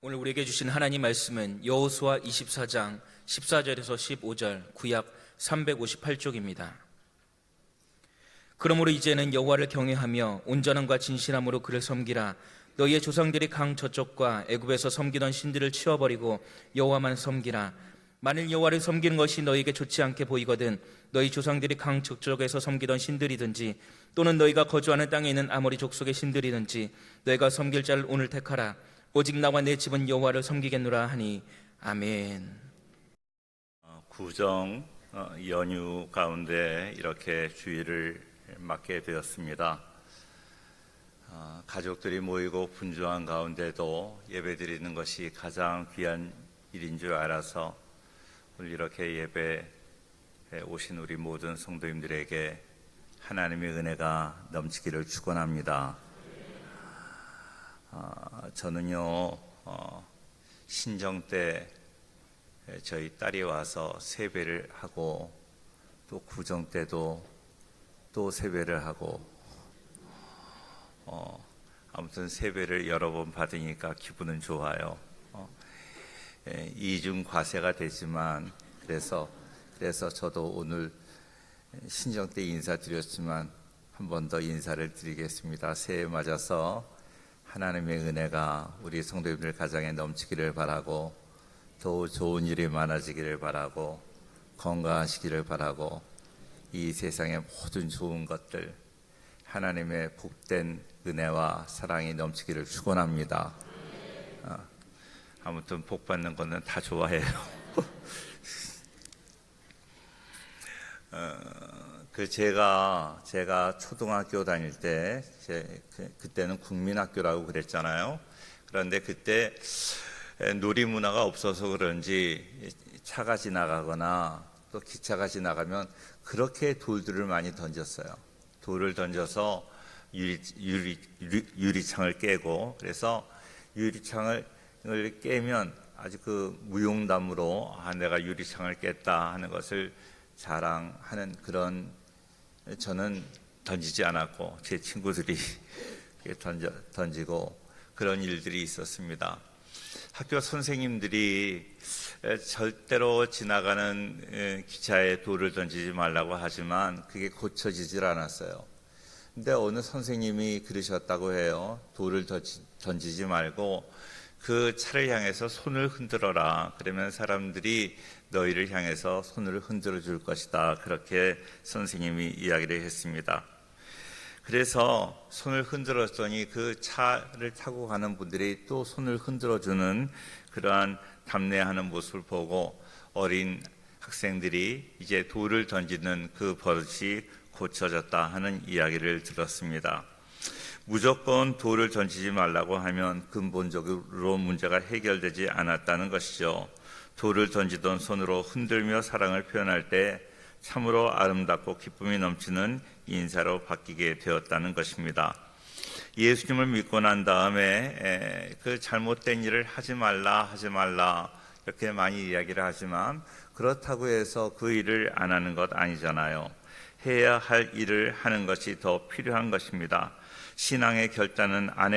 오늘 우리에게 주신 하나님 말씀은 여호수아 24장 14절에서 15절 구약 358쪽입니다. 그러므로 이제는 여호와를 경외하며 온전함과 진실함으로 그를 섬기라. 너희의 조상들이 강 저쪽과 애굽에서 섬기던 신들을 치워버리고 여호와만 섬기라. 만일 여호와를 섬기는 것이 너희에게 좋지 않게 보이거든 너희 조상들이 강 저쪽에서 섬기던 신들이든지 또는 너희가 거주하는 땅에 있는 아모리 족속의 신들이든지 너희가 섬길 자를 오늘 택하라. 오직 나와 내 집은 여호와를 섬기겠노라 하니 아멘. 구정 연휴 가운데 이렇게 주일을 맞게 되었습니다. 가족들이 모이고 분주한 가운데도 예배드리는 것이 가장 귀한 일인 줄 알아서 오늘 이렇게 예배에 오신 우리 모든 성도님들에게 하나님의 은혜가 넘치기를 축원합니다. 저는요 신정 때 저희 딸이 와서 세배를 하고 또 구정 때도 또 세배를 하고 아무튼 세배를 여러 번 받으니까 기분은 좋아요. 이중 과세가 되지만 그래서 저도 오늘 신정 때 인사드렸지만 한 번 더 인사를 드리겠습니다. 새해 맞아서 하나님의 은혜가 우리 성도님들 가정에 넘치기를 바라고 더 좋은 일이 많아지기를 바라고 건강하시기를 바라고 이 세상의 모든 좋은 것들 하나님의 복된 은혜와 사랑이 넘치기를 축원합니다. 아무튼 복 받는 거는 다 좋아해요. 제가 초등학교 다닐 때 그때는 국민학교라고 그랬잖아요. 그런데 그때 놀이 문화가 없어서 그런지 차가 지나가거나 또 기차가 지나가면 그렇게 돌들을 많이 던졌어요. 돌을 던져서 유리창을 깨고, 그래서 유리창을 깨면 아주 그 무용담으로 내가 유리창을 깼다 하는 것을 자랑하는 그런, 저는 던지지 않았고 제 친구들이 던지고 그런 일들이 있었습니다. 학교 선생님들이 절대로 지나가는 기차에 돌을 던지지 말라고 하지만 그게 고쳐지질 않았어요. 근데 어느 선생님이 그러셨다고 해요. 돌을 던지지 말고 그 차를 향해서 손을 흔들어라. 그러면 사람들이 너희를 향해서 손을 흔들어 줄 것이다. 그렇게 선생님이 이야기를 했습니다. 그래서 손을 흔들었더니 그 차를 타고 가는 분들이 또 손을 흔들어 주는 그러한 담내하는 모습을 보고 어린 학생들이 이제 돌을 던지는 그 버릇이 고쳐졌다 하는 이야기를 들었습니다. 무조건 돌을 던지지 말라고 하면 근본적으로 문제가 해결되지 않았다는 것이죠. 돌을 던지던 손으로 흔들며 사랑을 표현할 때 참으로 아름답고 기쁨이 넘치는 인사로 바뀌게 되었다는 것입니다. 예수님을 믿고 난 다음에 그 잘못된 일을 하지 말라 이렇게 많이 이야기를 하지만 그렇다고 해서 그 일을 안 하는 것 아니잖아요. 해야 할 일을 하는 것이 더 필요한 것입니다. 신앙의 결단은 안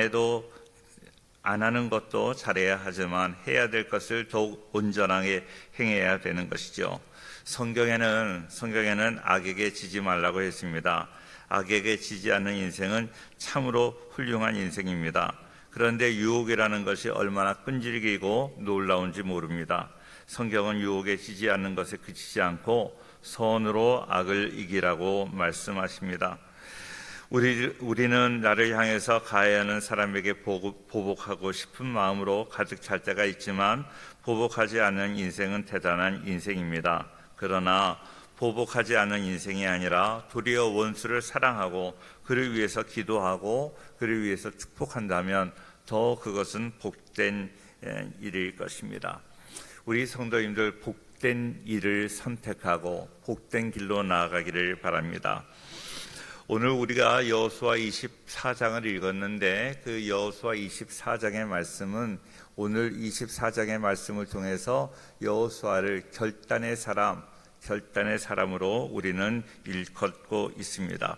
하는 것도 잘해야 하지만 해야 될 것을 더욱 온전하게 행해야 되는 것이죠. 성경에는 악에게 지지 말라고 했습니다. 악에게 지지 않는 인생은 참으로 훌륭한 인생입니다. 그런데 유혹이라는 것이 얼마나 끈질기고 놀라운지 모릅니다. 성경은 유혹에 지지 않는 것에 그치지 않고 선으로 악을 이기라고 말씀하십니다. 우리는 나를 향해서 가해하는 사람에게 보복하고 싶은 마음으로 가득 찰 때가 있지만 보복하지 않는 인생은 대단한 인생입니다. 그러나 보복하지 않는 인생이 아니라 도리어 원수를 사랑하고 그를 위해서 기도하고 그를 위해서 축복한다면 더 그것은 복된 일일 것입니다. 우리 성도님들 복된 일을 선택하고 복된 길로 나아가기를 바랍니다. 오늘 우리가 여호수아 24장을 읽었는데 그 여호수아 24장의 말씀은 오늘 24장의 말씀을 통해서 여호수아를 결단의 사람으로 우리는 일컫고 있습니다.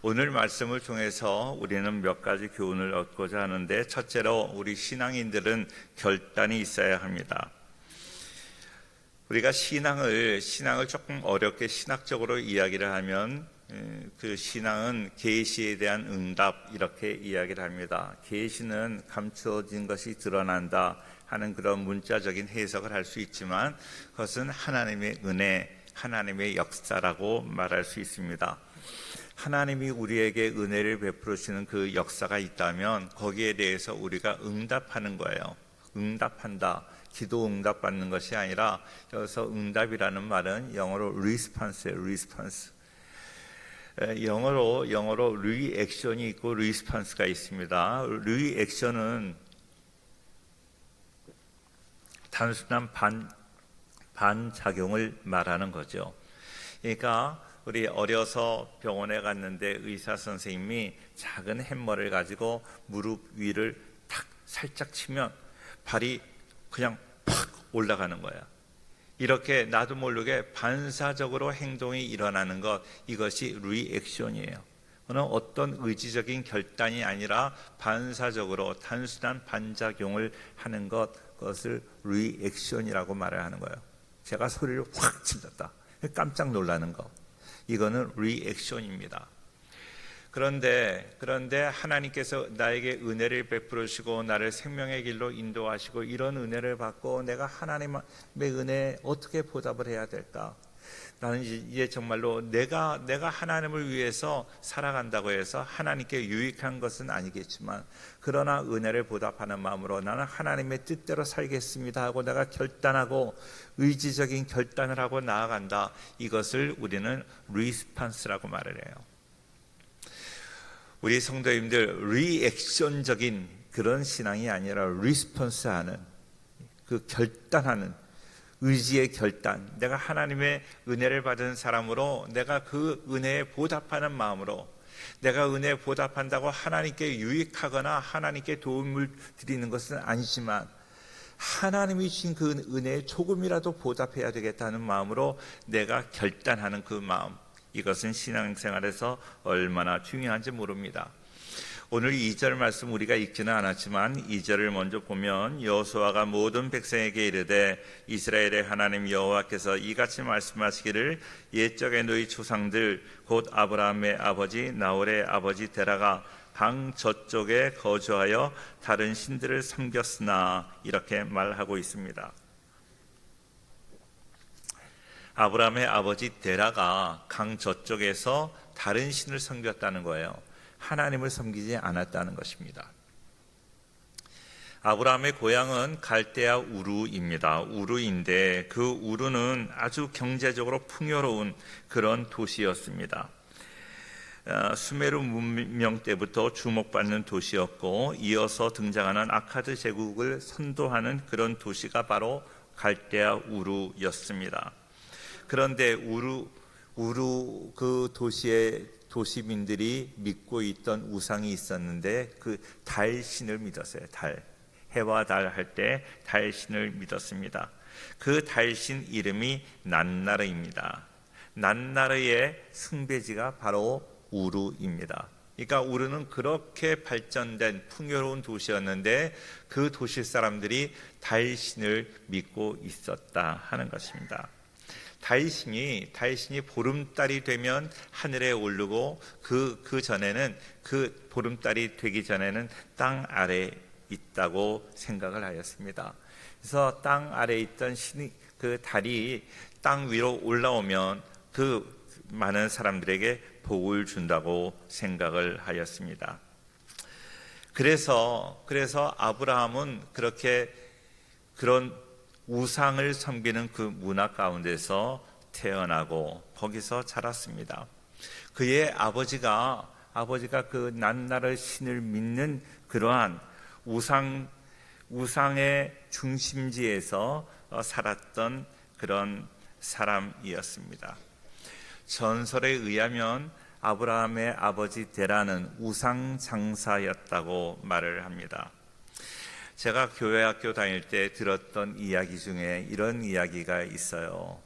오늘 말씀을 통해서 우리는 몇 가지 교훈을 얻고자 하는데, 첫째로 우리 신앙인들은 결단이 있어야 합니다. 우리가 신앙을 조금 어렵게 신학적으로 이야기를 하면 그 신앙은 계시에 대한 응답, 이렇게 이야기를 합니다. 계시는 감추어진 것이 드러난다 하는 그런 문자적인 해석을 할 수 있지만, 그것은 하나님의 은혜, 하나님의 역사라고 말할 수 있습니다. 하나님이 우리에게 은혜를 베풀으시는 그 역사가 있다면 거기에 대해서 우리가 응답하는 거예요. 응답한다. 기도 응답받는 것이 아니라, 여기서 응답이라는 말은 영어로 response예요. response. 영어로 리액션이 있고 리스폰스가 있습니다. 리액션은 단순한 반작용을 말하는 거죠. 그러니까 우리 어려서 병원에 갔는데 의사 선생님이 작은 햄머를 가지고 무릎 위를 탁 살짝 치면 발이 그냥 팍 올라가는 거야. 이렇게 나도 모르게 반사적으로 행동이 일어나는 것, 이것이 리액션이에요. 그는 어떤 의지적인 결단이 아니라 반사적으로 단순한 반작용을 하는 것, 그것을 리액션이라고 말을 하는 거예요. 제가 소리를 확 질렀다, 깜짝 놀라는 것, 이거는 리액션입니다. 그런데 하나님께서 나에게 은혜를 베풀으시고 나를 생명의 길로 인도하시고, 이런 은혜를 받고 내가 하나님의 은혜에 어떻게 보답을 해야 될까? 나는 이제 정말로 내가 하나님을 위해서 살아간다고 해서 하나님께 유익한 것은 아니겠지만, 그러나 은혜를 보답하는 마음으로 나는 하나님의 뜻대로 살겠습니다 하고 내가 결단하고 의지적인 결단을 하고 나아간다. 이것을 우리는 리스판스라고 말을 해요. 우리 성도님들, 리액션적인 그런 신앙이 아니라 리스폰스하는, 그 결단하는 의지의 결단, 내가 하나님의 은혜를 받은 사람으로 내가 그 은혜에 보답하는 마음으로, 내가 은혜에 보답한다고 하나님께 유익하거나 하나님께 도움을 드리는 것은 아니지만 하나님이 주신 그 은혜에 조금이라도 보답해야 되겠다는 마음으로 내가 결단하는 그 마음, 이것은 신앙생활에서 얼마나 중요한지 모릅니다. 오늘 2절 말씀 우리가 읽지는 않았지만 2절을 먼저 보면, 여호수아가 모든 백성에게 이르되 이스라엘의 하나님 여호와께서 이같이 말씀하시기를, 옛적의 너희 조상들 곧 아브라함의 아버지 나홀의 아버지 데라가 강 저쪽에 거주하여 다른 신들을 섬겼으나, 이렇게 말하고 있습니다. 아브라함의 아버지 데라가 강 저쪽에서 다른 신을 섬겼다는 거예요. 하나님을 섬기지 않았다는 것입니다. 아브라함의 고향은 갈대아 우르입니다. 우르인데 그 우르는 아주 경제적으로 풍요로운 그런 도시였습니다. 수메르 문명 때부터 주목받는 도시였고, 이어서 등장하는 아카드 제국을 선도하는 그런 도시가 바로 갈대아 우르였습니다. 그런데 우르 그 도시의 도시민들이 믿고 있던 우상이 있었는데, 그 달신을 믿었어요. 해와 달 할 때 달신을 믿었습니다. 그 달신 이름이 난나르입니다. 난나르의 숭배지가 바로 우르입니다. 그러니까 우르는 그렇게 발전된 풍요로운 도시였는데, 그 도시 사람들이 달신을 믿고 있었다 하는 것입니다. 달신이 보름달이 되면 하늘에 오르고, 그 전에는, 그 보름달이 되기 전에는 땅 아래에 있다고 생각을 하였습니다. 그래서 땅 아래에 있던 신이, 그 달이 땅 위로 올라오면 그 많은 사람들에게 복을 준다고 생각을 하였습니다. 그래서 아브라함은 그런 우상을 섬기는 그 문화 가운데서 태어나고 거기서 자랐습니다. 그의 아버지가 그 난나르 신을 믿는 그러한 우상의 중심지에서 살았던 그런 사람이었습니다. 전설에 의하면 아브라함의 아버지 데라는 우상 장사였다고 말을 합니다. 제가 교회 학교 다닐 때 들었던 이야기 중에 이런 이야기가 있어요.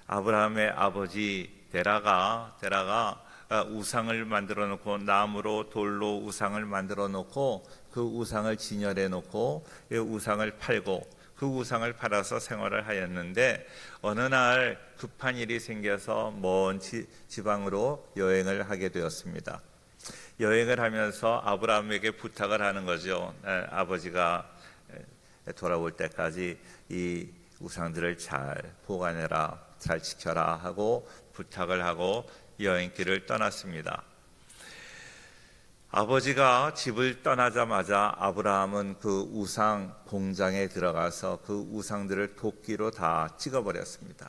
아브라함의 아버지 데라가 우상을 만들어 놓고 나무로 돌로 우상을 만들어 놓고 그 우상을 진열해 놓고 이 우상을 팔고 그 우상을 팔아서 생활을 하였는데 어느 날 급한 일이 생겨서 먼 지방으로 여행을 하게 되었습니다. 여행을 하면서 아브라함에게 부탁을 하는 거죠. 아버지가 돌아올 때까지 이 우상들을 잘 보관해라, 잘 지켜라 하고 부탁을 하고 여행길을 떠났습니다. 아버지가 집을 떠나자마자 아브라함은 그 우상 공장에 들어가서 그 우상들을 도끼로 다 찍어버렸습니다.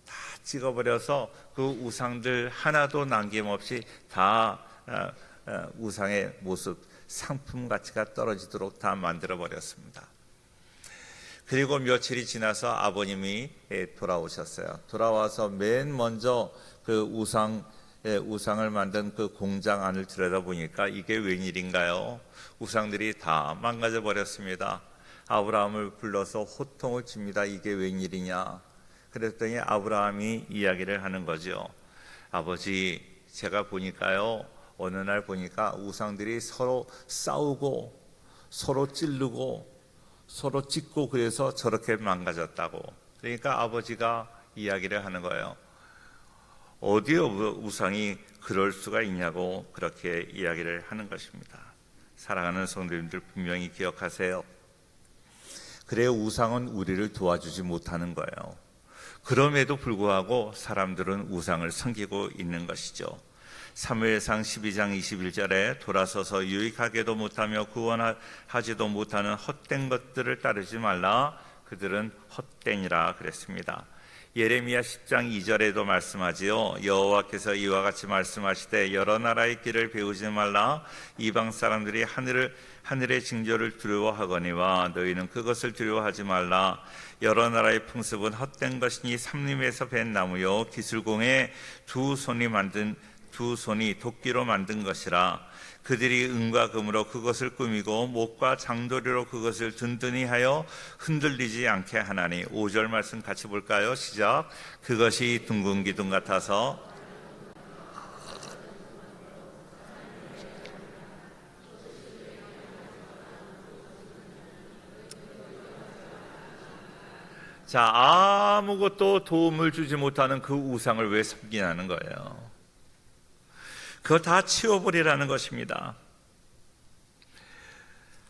다 찍어버려서 그 우상들 하나도 남김없이 다 우상의 모습, 상품 가치가 떨어지도록 다 만들어버렸습니다. 그리고 며칠이 지나서 아버님이 돌아오셨어요. 돌아와서 맨 먼저 그 우상을 만든 그 공장 안을 들여다보니까 이게 웬일인가요? 우상들이 다 망가져 버렸습니다. 아브라함을 불러서 호통을 칩니다. 이게 웬일이냐? 그랬더니 아브라함이 이야기를 하는 거죠. 아버지, 제가 보니까요, 어느 날 보니까 우상들이 서로 싸우고 서로 찌르고 서로 찢고 그래서 저렇게 망가졌다고. 그러니까 아버지가 이야기를 하는 거예요. 어디에 우상이 그럴 수가 있냐고 그렇게 이야기를 하는 것입니다. 사랑하는 성도님들, 분명히 기억하세요. 그래요, 우상은 우리를 도와주지 못하는 거예요. 그럼에도 불구하고 사람들은 우상을 섬기고 있는 것이죠. 사무엘상 12장 21절에 돌아서서 유익하게도 못하며 구원하지도 못하는 헛된 것들을 따르지 말라, 그들은 헛되니라 그랬습니다. 예레미야 10장 2절에도 말씀하지요. 여호와께서 이와 같이 말씀하시되 여러 나라의 길을 배우지 말라, 이방 사람들이 하늘의 징조를 두려워하거니와 너희는 그것을 두려워하지 말라. 여러 나라의 풍습은 헛된 것이니 삼림에서 벤 나무요 기술공에 두 손이 도끼로 만든 것이라. 그들이 은과 금으로 그것을 꾸미고 목과 장도리로 그것을 든든히 하여 흔들리지 않게 하나니. 5절 말씀 같이 볼까요? 시작. 그것이 둥근 기둥 같아서 자, 아무것도 도움을 주지 못하는 그 우상을 왜 섬기냐는 거예요. 그거 다 치워버리라는 것입니다.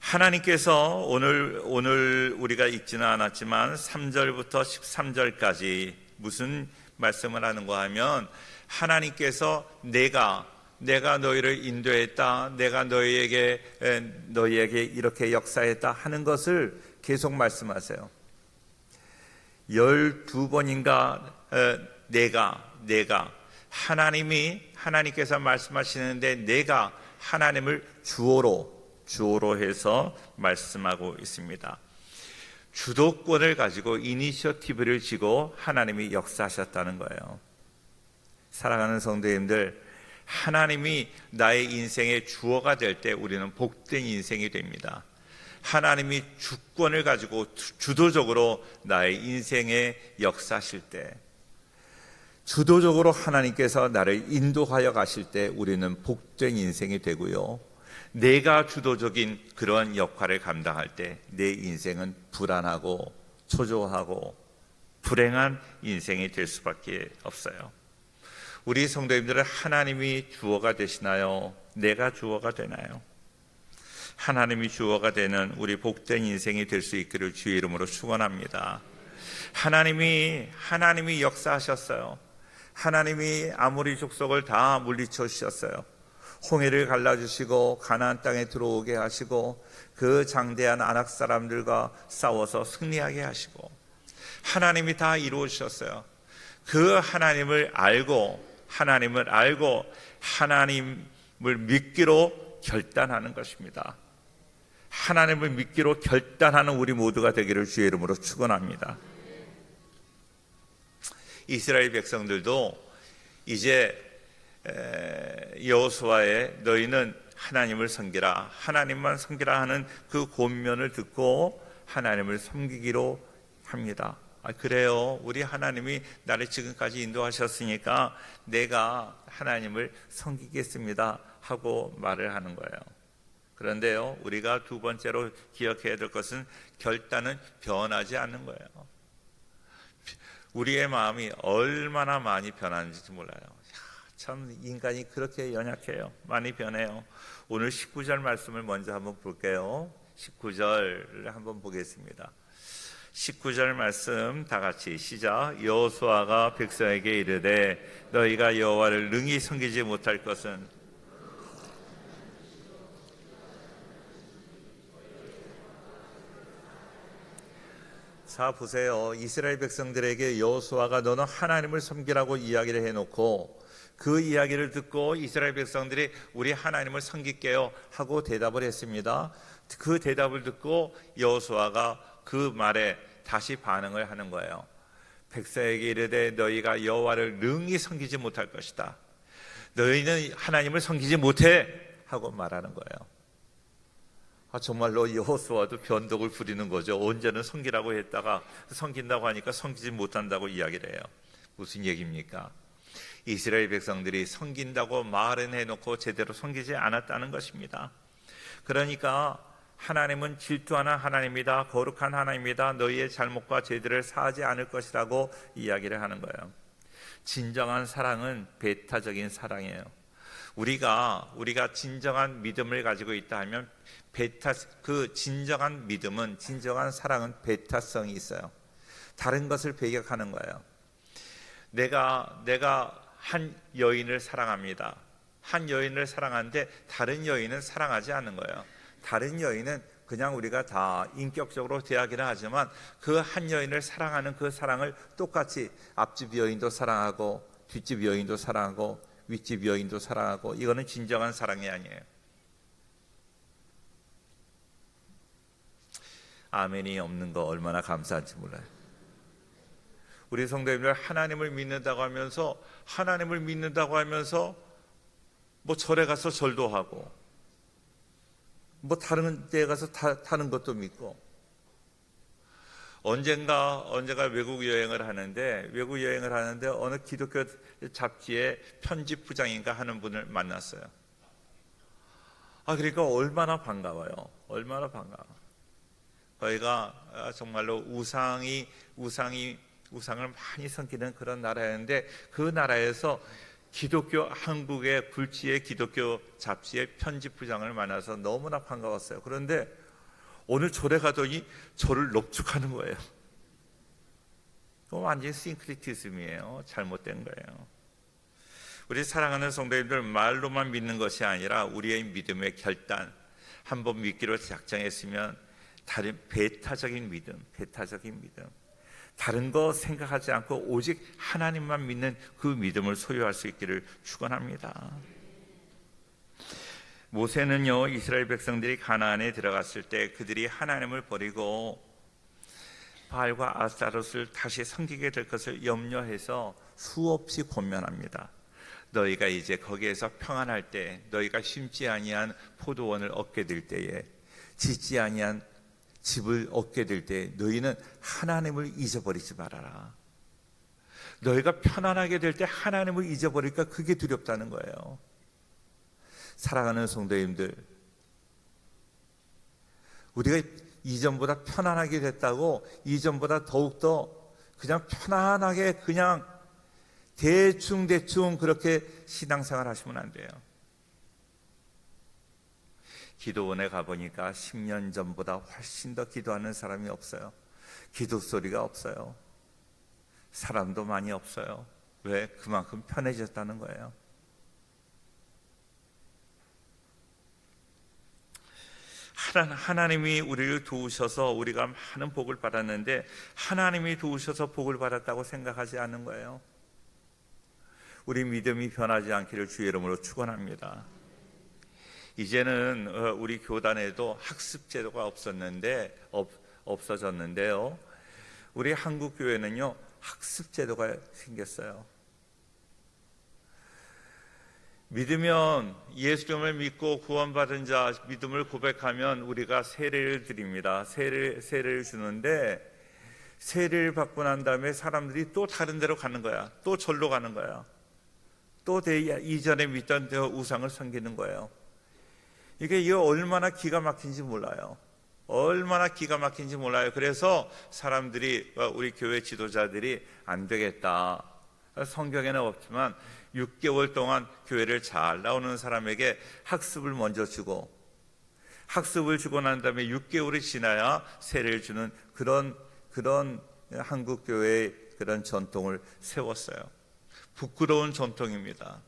하나님께서 오늘 우리가 읽지는 않았지만 3절부터 13절까지 무슨 말씀을 하는가 하면, 하나님께서 내가 너희를 인도했다, 내가 너희에게 이렇게 역사했다 하는 것을 계속 말씀하세요. 12번인가 내가 하나님께서 말씀하시는데 내가 하나님을 주어로 해서 말씀하고 있습니다. 주도권을 가지고 이니셔티브를 쥐고 하나님이 역사하셨다는 거예요. 사랑하는 성도님들, 하나님이 나의 인생의 주어가 될 때 우리는 복된 인생이 됩니다. 하나님이 주권을 가지고 주도적으로 나의 인생에 역사하실 때, 주도적으로 하나님께서 나를 인도하여 가실 때 우리는 복된 인생이 되고요, 내가 주도적인 그런 역할을 감당할 때 내 인생은 불안하고 초조하고 불행한 인생이 될 수밖에 없어요. 우리 성도님들은 하나님이 주어가 되시나요? 내가 주어가 되나요? 하나님이 주어가 되는 우리 복된 인생이 될 수 있기를 주의 이름으로 축원합니다. 하나님이 역사하셨어요. 하나님이 아모리 족속을 다 물리쳐 주셨어요. 홍해를 갈라주시고 가나안 땅에 들어오게 하시고 그 장대한 아낙 사람들과 싸워서 승리하게 하시고 하나님이 다 이루어 주셨어요. 그 하나님을 알고 하나님을 믿기로 결단하는 것입니다. 하나님을 믿기로 결단하는 우리 모두가 되기를 주의 이름으로 축원합니다. 이스라엘 백성들도 이제 여호수아의 너희는 하나님을 섬기라, 하나님만 섬기라 하는 그 권면을 듣고 하나님을 섬기기로 합니다. 그래요. 우리 하나님이 나를 지금까지 인도하셨으니까 내가 하나님을 섬기겠습니다 하고 말을 하는 거예요. 그런데요, 우리가 두 번째로 기억해야 될 것은 결단은 변하지 않는 거예요. 우리의 마음이 얼마나 많이 변하는지 몰라요. 참 인간이 그렇게 연약해요. 많이 변해요. 오늘 19절 말씀을 먼저 한번 볼게요. 19절을 한번 보겠습니다. 19절 말씀 다 같이 시작. 여호수아가 백성에게 이르되 너희가 여호와를 능히 섬기지 못할 것은 자 보세요. 이스라엘 백성들에게 여호수아가 너는 하나님을 섬기라고 이야기를 해놓고 그 이야기를 듣고 이스라엘 백성들이 우리 하나님을 섬길게요 하고 대답을 했습니다. 그 대답을 듣고 여호수아가 그 말에 다시 반응을 하는 거예요. 백성에게 이르되 너희가 여호와를 능히 섬기지 못할 것이다. 너희는 하나님을 섬기지 못해 하고 말하는 거예요. 정말로 여호수아도 변덕을 부리는 거죠. 언제는 섬기라고 했다가 섬긴다고 하니까 섬기지 못한다고 이야기를 해요. 무슨 얘기입니까? 이스라엘 백성들이 섬긴다고 말은 해놓고 제대로 섬기지 않았다는 것입니다. 그러니까 하나님은 질투하는 하나님이다, 거룩한 하나님이다, 너희의 잘못과 죄들을 사하지 않을 것이라고 이야기를 하는 거예요. 진정한 사랑은 배타적인 사랑이에요. 우리가 진정한 믿음을 가지고 있다 하면 그 진정한 믿음은, 진정한 사랑은 배타성이 있어요. 다른 것을 배격하는 거예요. 내가 한 여인을 사랑합니다. 한 여인을 사랑하는데 다른 여인은 사랑하지 않는 거예요. 다른 여인은 그냥 우리가 다 인격적으로 대하기는 하지만 그 한 여인을 사랑하는 그 사랑을 똑같이 앞집 여인도 사랑하고 뒷집 여인도 사랑하고 윗집 여인도 사랑하고, 이거는 진정한 사랑이 아니에요. 아멘이 없는 거 얼마나 감사한지 몰라요. 우리 성도님들 하나님을 믿는다고 하면서 뭐 절에 가서 절도 하고 뭐 다른 데 가서 타는 것도 믿고, 언젠가 외국 여행을 하는데 어느 기독교 잡지의 편집부장인가 하는 분을 만났어요. 그러니까 얼마나 반가워요. 저희가 정말로 우상을 많이 섬기는 그런 나라였는데, 그 나라에서 한국의 불지의 기독교 잡지의 편집부장을 만나서 너무나 반가웠어요. 그런데 오늘 절에 가더니 저를 넙죽하는 거예요. 그건 완전히 싱크리티즘이에요. 잘못된 거예요. 우리 사랑하는 성도님들, 말로만 믿는 것이 아니라 우리의 믿음의 결단, 한번 믿기로 작정했으면 다른 배타적인 믿음, 다른 거 생각하지 않고 오직 하나님만 믿는 그 믿음을 소유할 수 있기를 축원합니다. 모세는요, 이스라엘 백성들이 가나안에 들어갔을 때 그들이 하나님을 버리고 바알과 아스타롯을 다시 섬기게 될 것을 염려해서 수없이 권면합니다. 너희가 이제 거기에서 평안할 때, 너희가 심지 아니한 포도원을 얻게 될 때에, 짓지 아니한 집을 얻게 될 때 너희는 하나님을 잊어버리지 말아라. 너희가 편안하게 될 때 하나님을 잊어버릴까, 그게 두렵다는 거예요. 사랑하는 성도님들, 우리가 이전보다 편안하게 됐다고 이전보다 더욱더 그냥 편안하게 그냥 대충 그렇게 신앙생활 하시면 안 돼요. 기도원에 가보니까 10년 전보다 훨씬 더 기도하는 사람이 없어요. 기도 소리가 없어요. 사람도 많이 없어요. 왜? 그만큼 편해졌다는 거예요. 하나님이 우리를 도우셔서 우리가 많은 복을 받았는데, 하나님이 도우셔서 복을 받았다고 생각하지 않는 거예요. 우리 믿음이 변하지 않기를 주의 이름으로 축원합니다. 이제는 우리 교단에도 학습 제도가 없어졌는데요. 우리 한국 교회는요, 학습 제도가 생겼어요. 믿으면, 예수님을 믿고 구원받은 자, 믿음을 고백하면 우리가 세례를 드립니다. 세례를 주는데, 세례를 받고 난 다음에 사람들이 또 다른 데로 가는 거야. 또 절로 가는 거야. 또 이전에 믿던 우상을 섬기는 거예요. 이게 얼마나 기가 막힌지 몰라요. 얼마나 기가 막힌지 몰라요. 그래서 사람들이, 우리 교회 지도자들이 안 되겠다. 성경에는 없지만 6개월 동안 교회를 잘 나오는 사람에게 학습을 먼저 주고, 학습을 주고 난 다음에 6개월이 지나야 세례를 주는 그런 한국 교회의 그런 전통을 세웠어요. 부끄러운 전통입니다.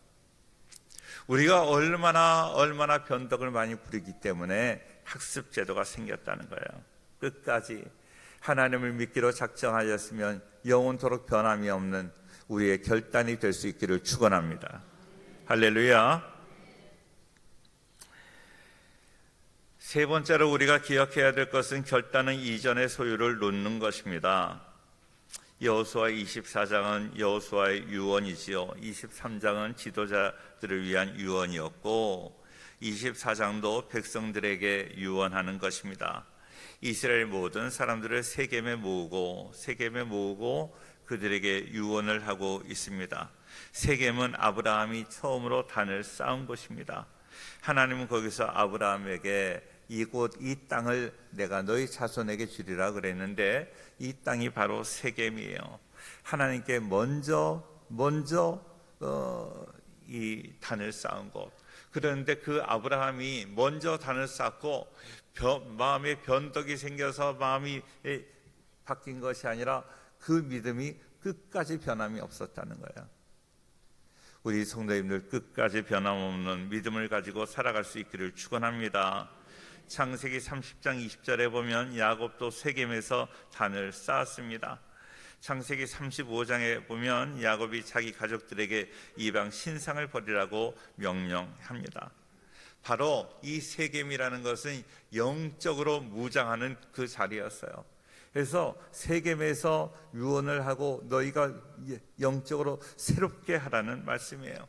우리가 얼마나 변덕을 많이 부리기 때문에 학습 제도가 생겼다는 거예요. 끝까지 하나님을 믿기로 작정하였으면 영원토록 변함이 없는 우리의 결단이 될 수 있기를 축원합니다. 할렐루야. 세 번째로 우리가 기억해야 될 것은 결단은 이전의 소유를 놓는 것입니다. 여호수아 24장은 여호수아의 유언이지요. 23장은 지도자들을 위한 유언이었고 24장도 백성들에게 유언하는 것입니다. 이스라엘 모든 사람들을 세겜에 모으고 그들에게 유언을 하고 있습니다. 세겜은 아브라함이 처음으로 단을 쌓은 곳입니다. 하나님은 거기서 아브라함에게 이곳 이 땅을 내가 너희 자손에게 주리라 그랬는데 이 땅이 바로 세겜이에요. 하나님께 먼저 이 단을 쌓은 곳. 그런데 그 아브라함이 먼저 단을 쌓고 마음에 변덕이 생겨서 마음이 바뀐 것이 아니라 그 믿음이 끝까지 변함이 없었다는 거예요. 우리 성도님들 끝까지 변함없는 믿음을 가지고 살아갈 수 있기를 축원합니다. 창세기 30장 20절에 보면 야곱도 세겜에서 단을 쌓았습니다. 창세기 35장에 보면 야곱이 자기 가족들에게 이방 신상을 버리라고 명령합니다. 바로 이 세겜이라는 것은 영적으로 무장하는 그 자리였어요. 그래서 세겜에서 유언을 하고 너희가 영적으로 새롭게 하라는 말씀이에요.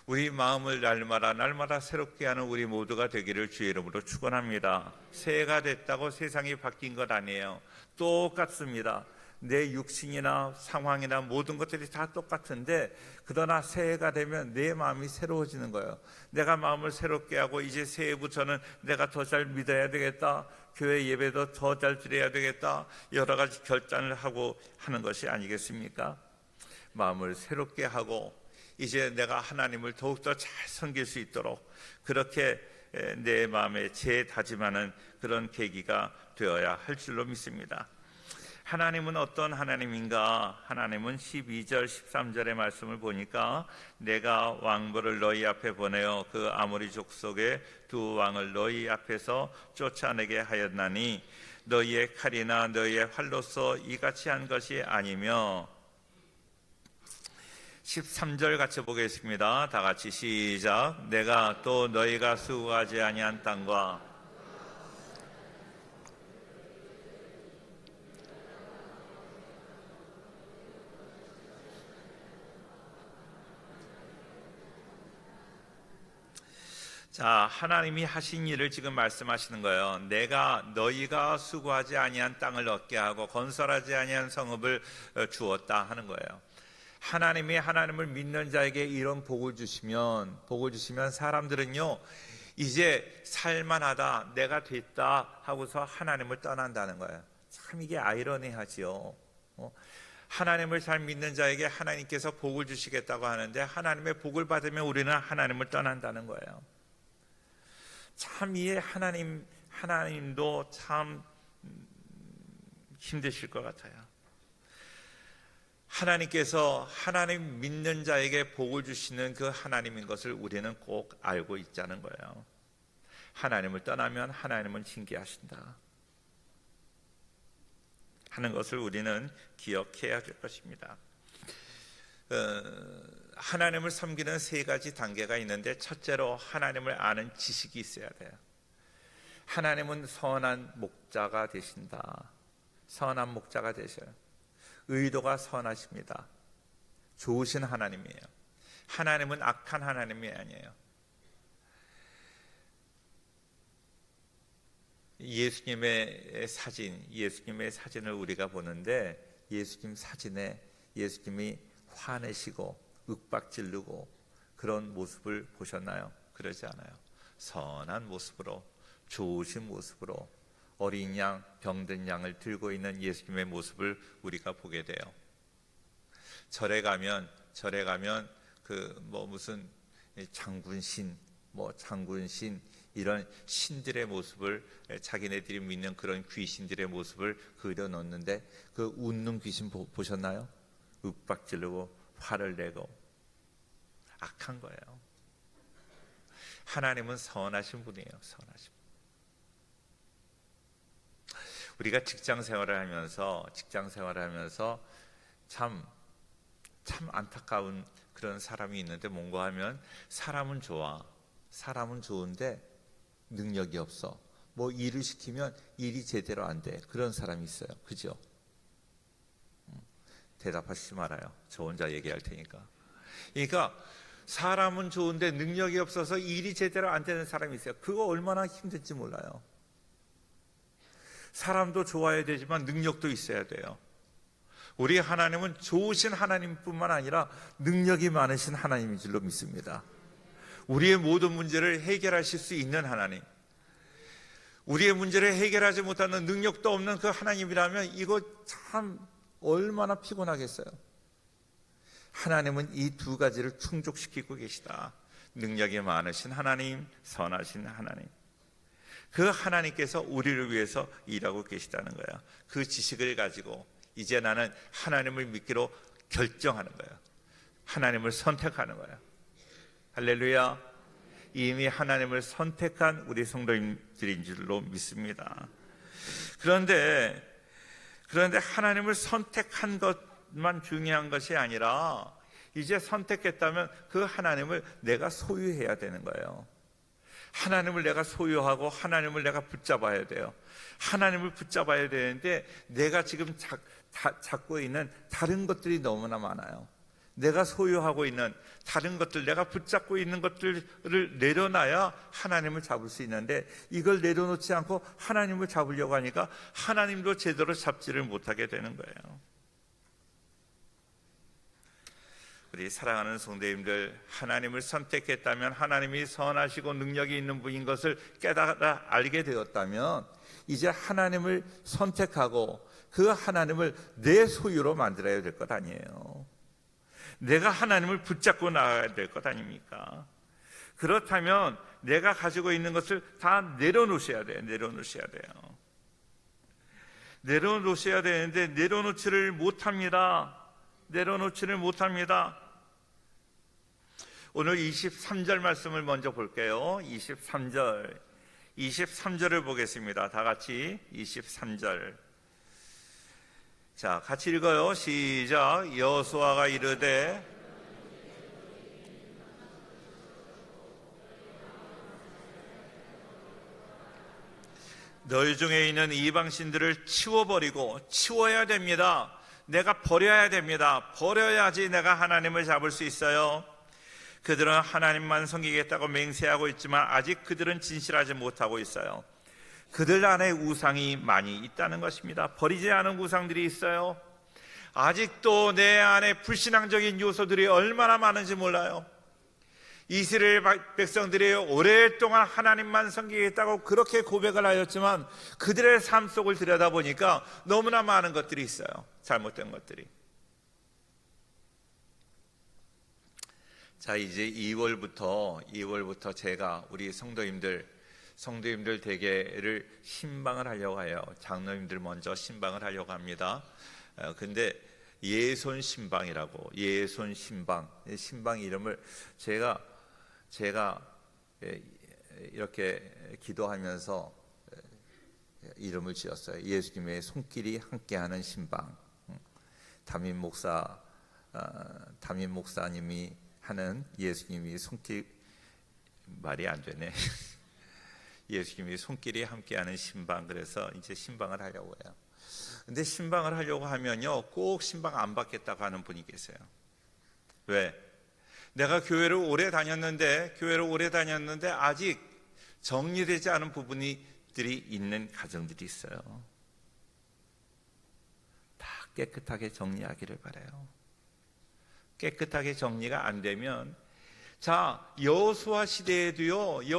우리 마음을 날마다 새롭게 하는 우리 모두가 되기를 주의 이름으로 축원합니다. 새해가 됐다고 세상이 바뀐 것 아니에요. 똑같습니다. 내 육신이나 상황이나 모든 것들이 다 똑같은데 그러나 새해가 되면 내 마음이 새로워지는 거예요. 내가 마음을 새롭게 하고 이제 새해부터는 내가 더 잘 믿어야 되겠다. 교회 예배도 더 잘 드려야 되겠다. 여러 가지 결단을 하고 하는 것이 아니겠습니까? 마음을 새롭게 하고 이제 내가 하나님을 더욱더 잘 섬길 수 있도록 그렇게 내 마음에 재다짐하는 그런 계기가 되어야 할 줄로 믿습니다. 하나님은 어떤 하나님인가? 하나님은 12절 13절의 말씀을 보니까 내가 왕벌을 너희 앞에 보내어 그 아모리 족속의 두 왕을 너희 앞에서 쫓아내게 하였나니 너희의 칼이나 너희의 활로서 이같이 한 것이 아니며 13절 같이 보겠습니다. 다 같이 시작. 내가 또 너희가 수고하지 아니한 땅과 자, 하나님이 하신 일을 지금 말씀하시는 거예요. 내가 너희가 수고하지 아니한 땅을 얻게 하고 건설하지 아니한 성읍을 주었다 하는 거예요. 하나님을 믿는 자에게 이런 복을 주시면 사람들은요 이제 살만하다 내가 됐다 하고서 하나님을 떠난다는 거예요. 참 이게 아이러니하지요. 하나님을 잘 믿는 자에게 하나님께서 복을 주시겠다고 하는데 하나님의 복을 받으면 우리는 하나님을 떠난다는 거예요. 참 이에 하나님도 참 힘드실 것 같아요. 하나님께서 하나님 믿는 자에게 복을 주시는 그 하나님인 것을 우리는 꼭 알고 있자는 거예요. 하나님을 떠나면 하나님은 징계하신다 하는 것을 우리는 기억해야 될 것입니다. 하나님을 섬기는 세 가지 단계가 있는데 첫째로 하나님을 아는 지식이 있어야 돼요. 하나님은 선한 목자가 되신다. 선한 목자가 되셔요. 의도가 선하십니다. 좋으신 하나님이에요. 하나님은 악한 하나님이 아니에요. 예수님의 사진을 우리가 보는데 예수님 사진에 예수님이 화내시고 윽박지르고 그런 모습을 보셨나요? 그러지 않아요. 선한 모습으로, 좋으신 모습으로 어린 양, 병든 양을 들고 있는 예수님의 모습을 우리가 보게 돼요. 절에 가면 무슨 장군신 이런 신들의 모습을, 자기네들이 믿는 그런 귀신들의 모습을 그려놓는데 그 웃는 귀신 보셨나요? 윽박지르고 화를 내고 악한 거예요. 하나님은 선하신 분이에요. 선하신 분. 우리가 직장 생활을 하면서 참 안타까운 그런 사람이 있는데, 뭔가 하면 사람은 좋은데 능력이 없어. 뭐 일을 시키면 일이 제대로 안 돼. 그런 사람이 있어요. 그죠? 대답하시지 말아요. 저 혼자 얘기할 테니까. 그러니까 사람은 좋은데 능력이 없어서 일이 제대로 안 되는 사람이 있어요. 그거 얼마나 힘든지 몰라요. 사람도 좋아야 되지만 능력도 있어야 돼요. 우리 하나님은 좋으신 하나님뿐만 아니라 능력이 많으신 하나님인 줄로 믿습니다. 우리의 모든 문제를 해결하실 수 있는 하나님, 우리의 문제를 해결하지 못하는 능력도 없는 그 하나님이라면 이거 참 얼마나 피곤하겠어요. 하나님은 이 두 가지를 충족시키고 계시다. 능력이 많으신 하나님, 선하신 하나님. 그 하나님께서 우리를 위해서 일하고 계시다는 거예요. 그 지식을 가지고 이제 나는 하나님을 믿기로 결정하는 거예요. 하나님을 선택하는 거예요. 할렐루야. 이미 하나님을 선택한 우리 성도님들인 줄로 믿습니다. 그런데 하나님을 선택한 것만 중요한 것이 아니라 이제 선택했다면 그 하나님을 내가 소유해야 되는 거예요. 하나님을 내가 소유하고 하나님을 내가 붙잡아야 돼요. 하나님을 붙잡아야 되는데 내가 지금 잡고 있는 다른 것들이 너무나 많아요. 내가 소유하고 있는 다른 것들, 내가 붙잡고 있는 것들을 내려놔야 하나님을 잡을 수 있는데, 이걸 내려놓지 않고 하나님을 잡으려고 하니까 하나님도 제대로 잡지를 못하게 되는 거예요. 우리 사랑하는 성도님들, 하나님을 선택했다면, 하나님이 선하시고 능력이 있는 분인 것을 깨달아 알게 되었다면, 이제 하나님을 선택하고 그 하나님을 내 소유로 만들어야 될 것 아니에요. 내가 하나님을 붙잡고 나가야 될 것 아닙니까? 그렇다면 내가 가지고 있는 것을 다 내려놓으셔야 돼요. 내려놓으셔야 되는데 내려놓지를 못합니다. 오늘 23절 말씀을 먼저 볼게요. 23절을 보겠습니다. 다 같이 23절. 자, 같이 읽어요. 시작. 여호수아가 이르되 너희 중에 있는 이방신들을 치워야 됩니다. 내가 버려야 됩니다. 버려야지 내가 하나님을 잡을 수 있어요. 그들은 하나님만 섬기겠다고 맹세하고 있지만 아직 그들은 진실하지 못하고 있어요. 그들 안에 우상이 많이 있다는 것입니다. 버리지 않은 우상들이 있어요. 아직도 내 안에 불신앙적인 요소들이 얼마나 많은지 몰라요. 이스라엘 백성들이 오랫동안 하나님만 섬기겠다고 그렇게 고백을 하였지만 그들의 삶 속을 들여다보니까 너무나 많은 것들이 있어요. 잘못된 것들이. 자, 이제 2월부터 제가 우리 성도님들 대개를 신방을 하려고 해요. 장로님들 먼저 신방을 하려고 합니다. 근데 예손 신방 이름을 제가 이렇게 기도하면서 이름을 지었어요. 예수님의 손길이 함께하는 신방. 담임 목사님이 하는 예수님이 손길, 말이 안 되네. 예수님이 손길이 함께하는 신방. 그래서 이제 신방을 하려고 해요. 근데 신방을 하려고 하면요, 꼭 신방 안 받겠다고 하는 분이 계세요. 왜? 내가 교회를 오래 다녔는데 아직 정리되지 않은 부분이 집들이 있는 가정들이 있어요. 다 깨끗하게 정리하기를 바라요. 깨끗하게 정리가 안 되면, 자, 여호수아 시대에도요,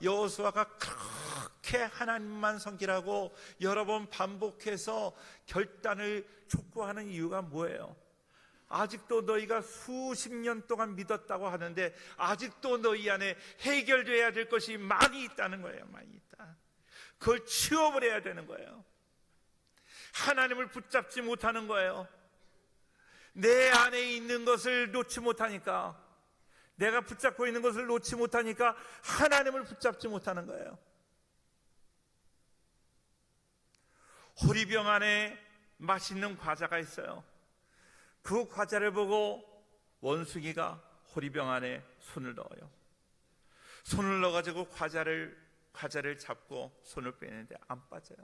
여호수아가 그렇게 하나님만 섬기라고 여러 번 반복해서 결단을 촉구하는 이유가 뭐예요? 아직도 너희가 수십 년 동안 믿었다고 하는데 아직도 너희 안에 해결돼야 될 것이 많이 있다는 거예요. 많이 있다. 그걸 치워버려야 되는 거예요. 하나님을 붙잡지 못하는 거예요. 내 안에 있는 것을 놓지 못하니까, 내가 붙잡고 있는 것을 놓지 못하니까 하나님을 붙잡지 못하는 거예요. 호리병 안에 맛있는 과자가 있어요. 그 과자를 보고 원숭이가 호리병 안에 손을 넣어요. 손을 넣어가지고 과자를 잡고 손을 빼는데 안 빠져요.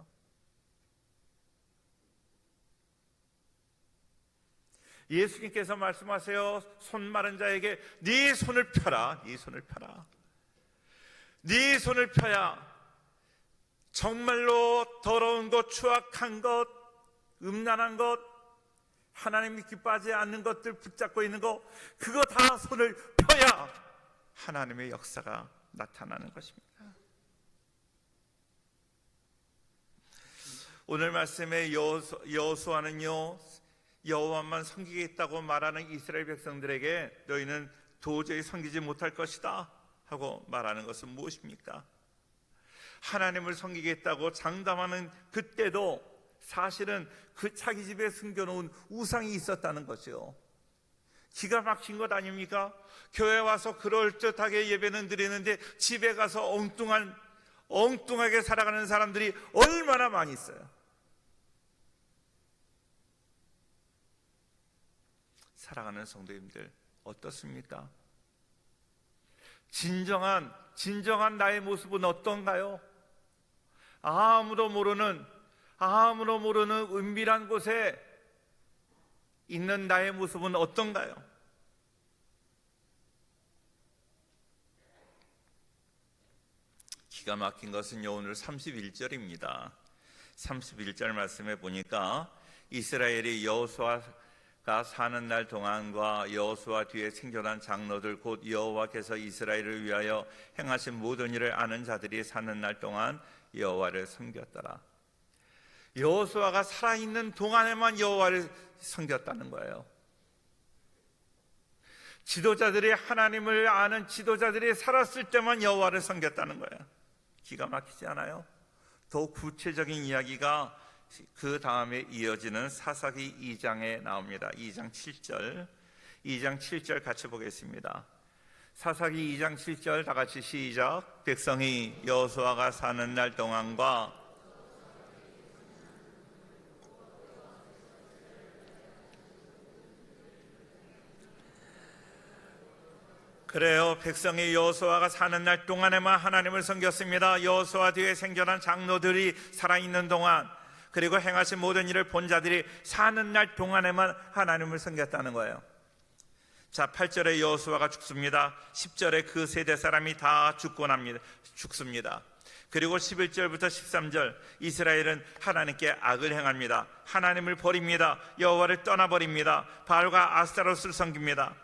예수님께서 말씀하세요. 손 마른 자에게 네 손을 펴라. 네 손을 펴라. 네 손을 펴야 정말로 더러운 것, 추악한 것, 음란한 것, 하나님이 기뻐하지 않는 것들 붙잡고 있는 거, 그거 다 손을 펴야 하나님의 역사가 나타나는 것입니다. 오늘 말씀에 여호수아는요, 여호와만 섬기겠다고 말하는 이스라엘 백성들에게 너희는 도저히 섬기지 못할 것이다 하고 말하는 것은 무엇입니까? 하나님을 섬기겠다고 장담하는 그때도 사실은 그 자기 집에 숨겨놓은 우상이 있었다는 거죠. 기가 막힌 것 아닙니까? 교회 와서 그럴듯하게 예배는 드리는데 집에 가서 엉뚱하게 살아가는 사람들이 얼마나 많이 있어요. 사랑하는 성도님들, 어떻습니까? 진정한 나의 모습은 어떤가요? 아무도 모르는 은밀한 곳에 있는 나의 모습은 어떤가요? 기가 막힌 것은요, 오늘 31절입니다. 31절 말씀에 보니까 이스라엘이 여호수아가 사는 날 동안과 여호수아 뒤에 생겨난 장로들 곧 여호와께서 이스라엘을 위하여 행하신 모든 일을 아는 자들이 사는 날 동안 여호와를 섬겼더라. 여호수아가 살아있는 동안에만 여호와를 섬겼다는 거예요. 지도자들이, 하나님을 아는 지도자들이 살았을 때만 여호와를 섬겼다는 거예요. 기가 막히지 않아요? 더 구체적인 이야기가 그 다음에 이어지는 사사기 2장에 나옵니다. 2장 7절 같이 보겠습니다. 사사기 2장 7절 다 같이 시작. 백성이 여호수아가 사는 날 동안과 그래요. 백성이 여호수아가 사는 날 동안에만 하나님을 섬겼습니다. 여호수아 뒤에 생겨난 장로들이 살아있는 동안, 그리고 행하신 모든 일을 본 자들이 사는 날 동안에만 하나님을 섬겼다는 거예요. 자, 8절에 여호수아가 죽습니다. 10절에 그 세대 사람이 다 죽습니다. 그리고 11절부터 13절, 이스라엘은 하나님께 악을 행합니다. 하나님을 버립니다. 여호와를 떠나버립니다. 바알과 아스타롯을 섬깁니다.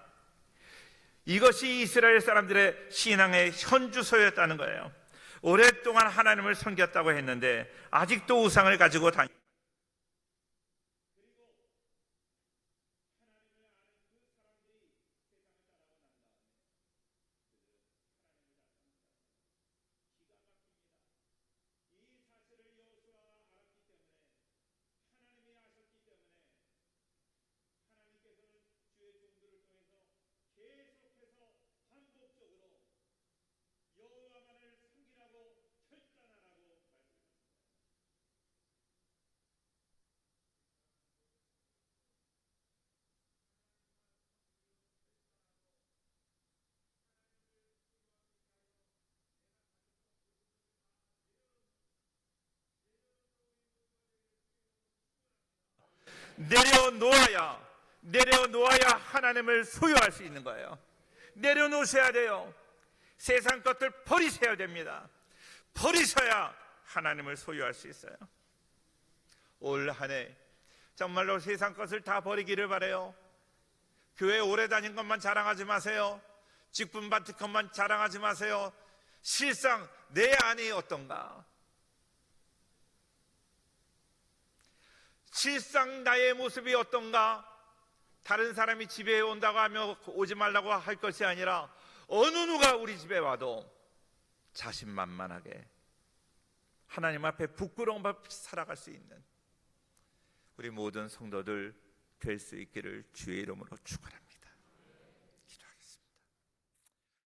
이것이 이스라엘 사람들의 신앙의 현주소였다는 거예요. 오랫동안 하나님을 섬겼다고 했는데 아직도 우상을 가지고 다닙니다. 내려놓아야 하나님을 소유할 수 있는 거예요. 내려놓으셔야 돼요. 세상 것들 버리셔야 됩니다. 버리셔야 하나님을 소유할 수 있어요. 올 한 해 정말로 세상 것을 다 버리기를 바래요. 교회 오래 다닌 것만 자랑하지 마세요. 직분 받은 것만 자랑하지 마세요. 실상 내 안이 어떤가? 실상 나의 모습이 어떤가? 다른 사람이 집에 온다고 하며 오지 말라고 할 것이 아니라 어느 누가 우리 집에 와도 자신만만하게 하나님 앞에 부끄러움 없이 살아갈 수 있는 우리 모든 성도들 될 수 있기를 주의 이름으로 축원합니다.